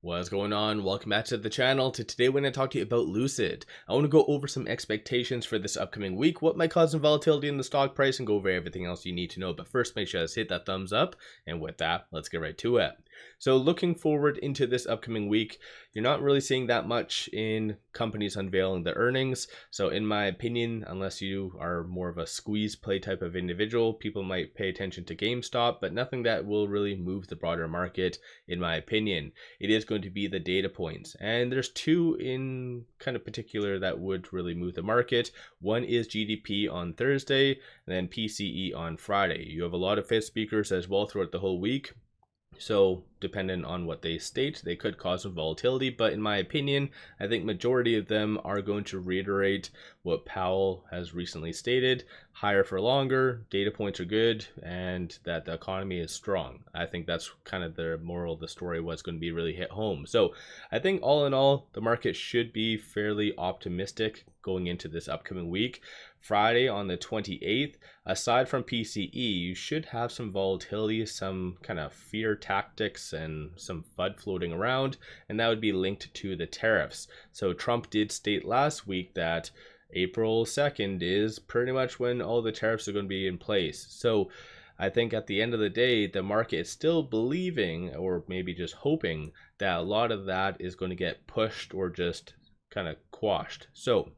What's going on? Welcome back to the channel. Today we're going to talk to you about Lucid. I want to go over some expectations for this upcoming week, what might cause some volatility in the stock price, and go over everything else you need to know. But first, make sure to hit that thumbs up. And with that, let's get right to it. So looking forward into this upcoming week, you're not really seeing that much in companies unveiling the earnings. So in my opinion, unless you are more of a squeeze play type of individual, people might pay attention to GameStop, but nothing that will really move the broader market, in my opinion. It is going to be the data points, and there's two in kind of particular that would really move the market. One is GDP on Thursday, and then PCE on Friday. You have a lot of Fed speakers as well throughout the whole week, so dependent on what they state, they could cause some volatility, but in my opinion, I think majority of them are going to reiterate what Powell has recently stated: higher for longer, data points are good, and that the economy is strong. I think that's kind of the moral of the story, what's going to be really hit home. So I think all in all, the market should be fairly optimistic going into this upcoming week. Friday on the 28th, aside from PCE, you should have some volatility, some kind of fear tactics, and some FUD floating around, and that would be linked to the tariffs. So Trump did state last week that April 2nd is pretty much when all the tariffs are going to be in place. So I think at the end of the day, the market is still believing, or maybe just hoping, that a lot of that is going to get pushed or just kind of quashed. So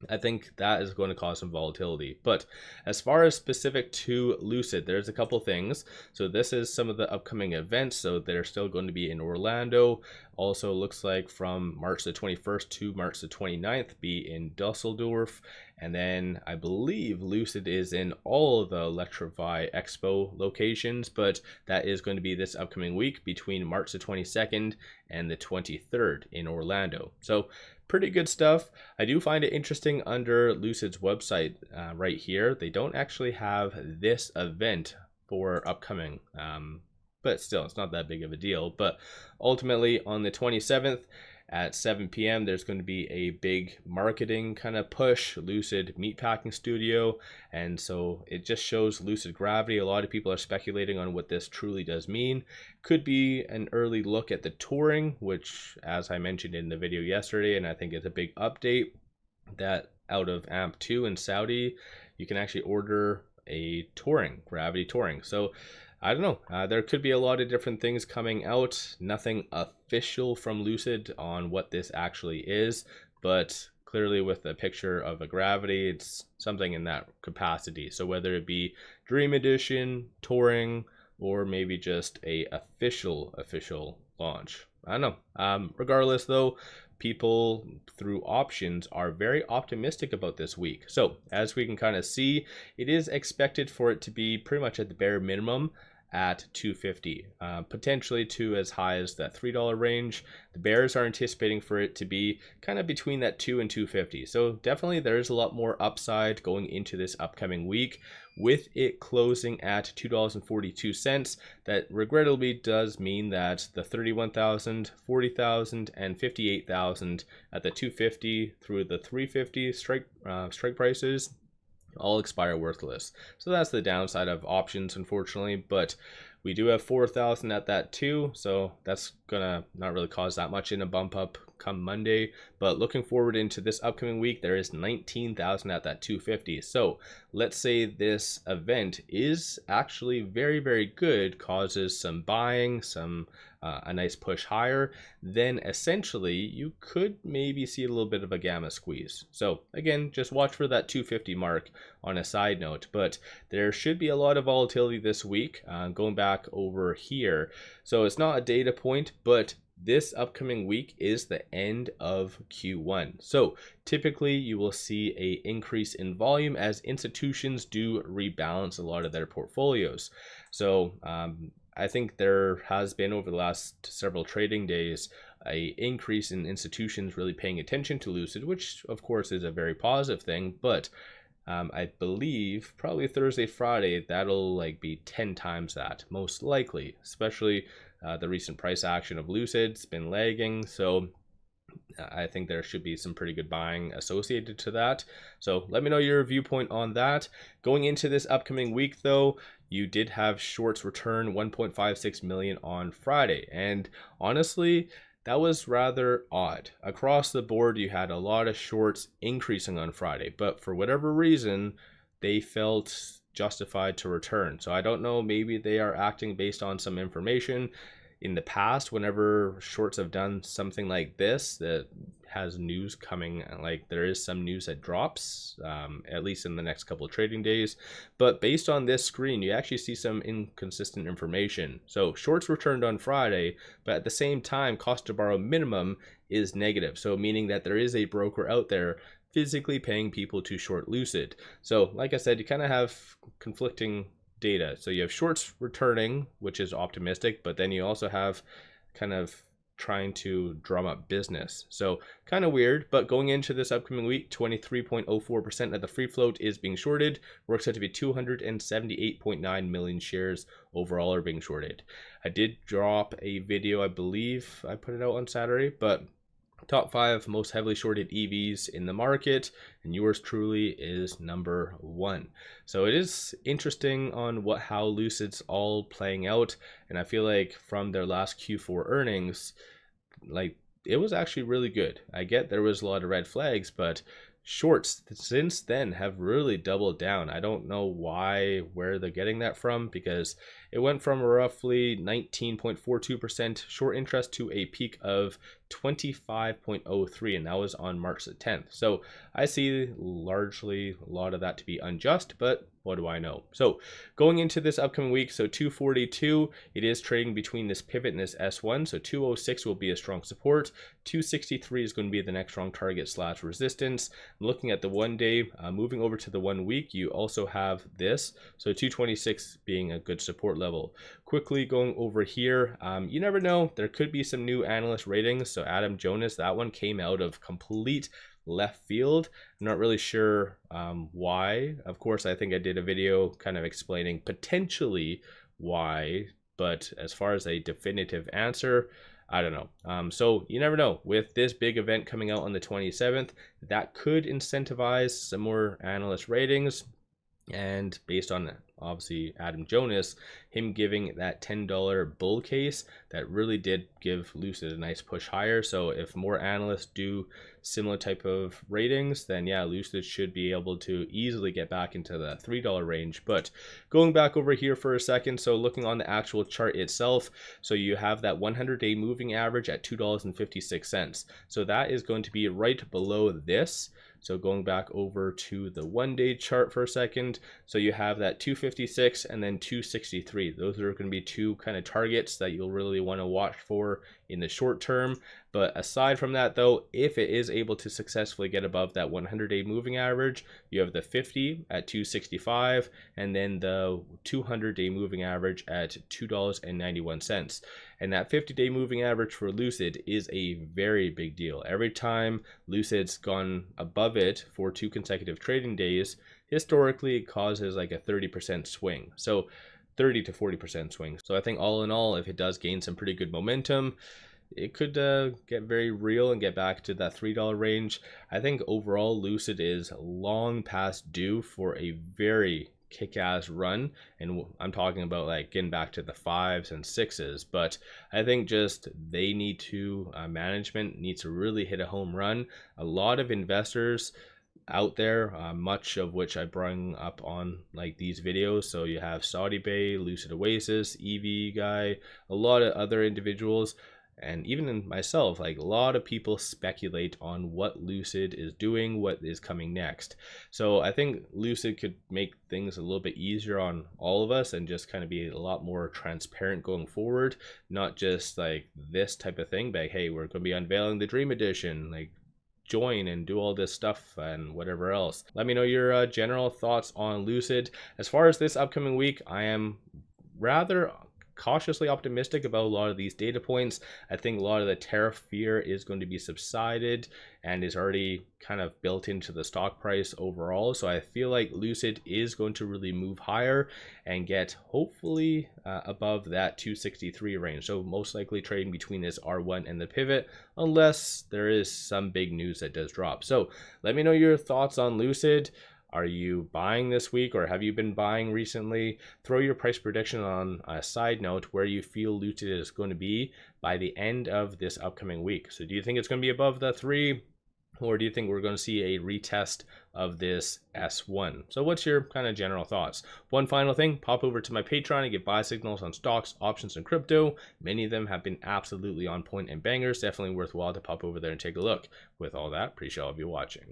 I think that is going to cause some volatility. But as far as specific to Lucid, there's a couple things. So this is some of the upcoming events. So they're still going to be in Orlando. Also looks like from March the 21st to March the 29th be in Dusseldorf. And then I believe Lucid is in all of the Electrify Expo locations, but that is going to be this upcoming week between March the 22nd and the 23rd in Orlando. So pretty good stuff. I do find it interesting under Lucid's website right here, they don't actually have this event for upcoming, but still, it's not that big of a deal. But ultimately on the 27th at 7 p.m. there's going to be a big marketing kind of push, Lucid Meatpacking Studio, and so it just shows Lucid Gravity. A lot of people are speculating on what this truly does mean. Could be an early look at the touring, which, as I mentioned in the video yesterday, and I think it's a big update, that out of AMP2 in Saudi, you can actually order a touring, Gravity touring. So I don't know, there could be a lot of different things coming out. Nothing official from Lucid on what this actually is, but clearly with a picture of a Gravity, it's something in that capacity. So whether it be Dream Edition, touring, or maybe just a official launch, I don't know. Regardless though, people through options are very optimistic about this week. So as we can kind of see, it is expected for it to be pretty much at the bare minimum at $250, potentially to as high as that $3 range. The bears are anticipating for it to be kind of between that $2 and $250. So definitely there's a lot more upside going into this upcoming week. With it closing at $2.42, that regrettably does mean that the 31,000, 40,000, and 58,000 at the 250 through the 350 strike prices all expire worthless. So that's the downside of options, unfortunately, but we do have 4,000 at that too, so that's gonna not really cause that much in a bump up come Monday. But looking forward into this upcoming week, there is 19,000 at that 250. So let's say this event is actually very, very good, causes some buying, some a nice push higher, then essentially you could maybe see a little bit of a gamma squeeze. So again, just watch for that 250 mark on a side note. But there should be a lot of volatility this week. Going back over here, so it's not a data point, but this upcoming week is the end of Q1. So typically you will see a increase in volume as institutions do rebalance a lot of their portfolios. So I think there has been, over the last several trading days, a increase in institutions really paying attention to Lucid, which of course is a very positive thing. But I believe probably Thursday, Friday, that'll like be 10 times that, most likely, especially the recent price action of Lucid's been lagging. So I think there should be some pretty good buying associated to that. So let me know your viewpoint on that. Going into this upcoming week though, you did have shorts return 1.56 million on Friday, and honestly that was rather odd. Across the board, you had a lot of shorts increasing on Friday, but for whatever reason, they felt justified to return. So I don't know, maybe they are acting based on some information. In the past, whenever shorts have done something like this that has news coming, like there is some news that drops, at least in the next couple of trading days. But based on this screen, you actually see some inconsistent information. So shorts returned on Friday, but at the same time, cost to borrow minimum is negative. So meaning that there is a broker out there physically paying people to short Lucid. So like I said, you kind of have conflicting data. So you have shorts returning, which is optimistic, but then you also have kind of trying to drum up business. So kind of weird, but going into this upcoming week, 23.04% of the free float is being shorted. Works out to be 278.9 million shares overall are being shorted. I did drop a video, I believe I put it out on Saturday, but top 5 most heavily shorted EVs in the market, and yours truly is number 1. So it is interesting on how Lucid's all playing out, and I feel like from their last Q4 earnings, like it was actually really good. I get there was a lot of red flags, but shorts since then have really doubled down. I don't know where they're getting that from, because it went from roughly 19.42% short interest to a peak of 25.03, and that was on March the 10th. So I see largely a lot of that to be unjust, but what do I know? So going into this upcoming week, so 242, it is trading between this pivot and this S1. So 206 will be a strong support. 263 is going to be the next strong target / resistance. I'm looking at the 1 day, moving over to the 1 week, you also have this. So 226 being a good support level. Quickly going over here, you never know, there could be some new analyst ratings. So Adam Jonas, that one came out of complete left field. I'm not really sure why. Of course, I think I did a video kind of explaining potentially why, but as far as a definitive answer, I don't know. So you never know. With this big event coming out on the 27th, that could incentivize some more analyst ratings. And based on obviously Adam Jonas, him giving that $10 bull case, that really did give Lucid a nice push higher. So if more analysts do similar type of ratings, then yeah, Lucid should be able to easily get back into the $3 range. But going back over here for a second, so looking on the actual chart itself, so you have that 100-day moving average at $2.56. So that is going to be right below this. So going back over to the 1 day chart for a second, so you have that 256 and then 263. Those are going to be two kind of targets that you'll really want to watch for in the short term. But aside from that though, if it is able to successfully get above that 100-day moving average, you have the 50 at 265 and then the 200-day moving average at $2.91. And that 50-day moving average for Lucid is a very big deal. Every time Lucid's gone above it for 2 consecutive trading days, historically it causes like a 30% swing. So 30 to 40% swing. So I think all in all, if it does gain some pretty good momentum, it could get very real and get back to that $3 range. I think overall Lucid is long past due for a very kick-ass run, and I'm talking about like getting back to the 5s and 6s. But I think just they need to management needs to really hit a home run. A lot of investors out there, much of which I bring up on like these videos. So you have 𝗖𝗎𝗓𝗓, Lucid Oasis, EV guy, a lot of other individuals, and even in myself, like a lot of people speculate on what Lucid is doing, what is coming next. So I think Lucid could make things a little bit easier on all of us and just kind of be a lot more transparent going forward, not just like this type of thing, but hey, we're going to be unveiling the Dream Edition, like join and do all this stuff and whatever else. Let me know your general thoughts on Lucid. As far as this upcoming week, I am rather cautiously optimistic about a lot of these data points. I think a lot of the tariff fear is going to be subsided and is already kind of built into the stock price overall. So I feel like Lucid is going to really move higher and get hopefully above that 263 range. So most likely trading between this R1 and the pivot, unless there is some big news that does drop. So let me know your thoughts on Lucid. Are you buying this week, or have you been buying recently? Throw your price prediction on a side note where you feel Lucid is going to be by the end of this upcoming week. So do you think it's going to be above the 3? Or do you think we're going to see a retest of this S1? So what's your kind of general thoughts? One final thing, pop over to my Patreon and get buy signals on stocks, options, and crypto. Many of them have been absolutely on point and bangers. Definitely worthwhile to pop over there and take a look. With all that, appreciate all of you watching.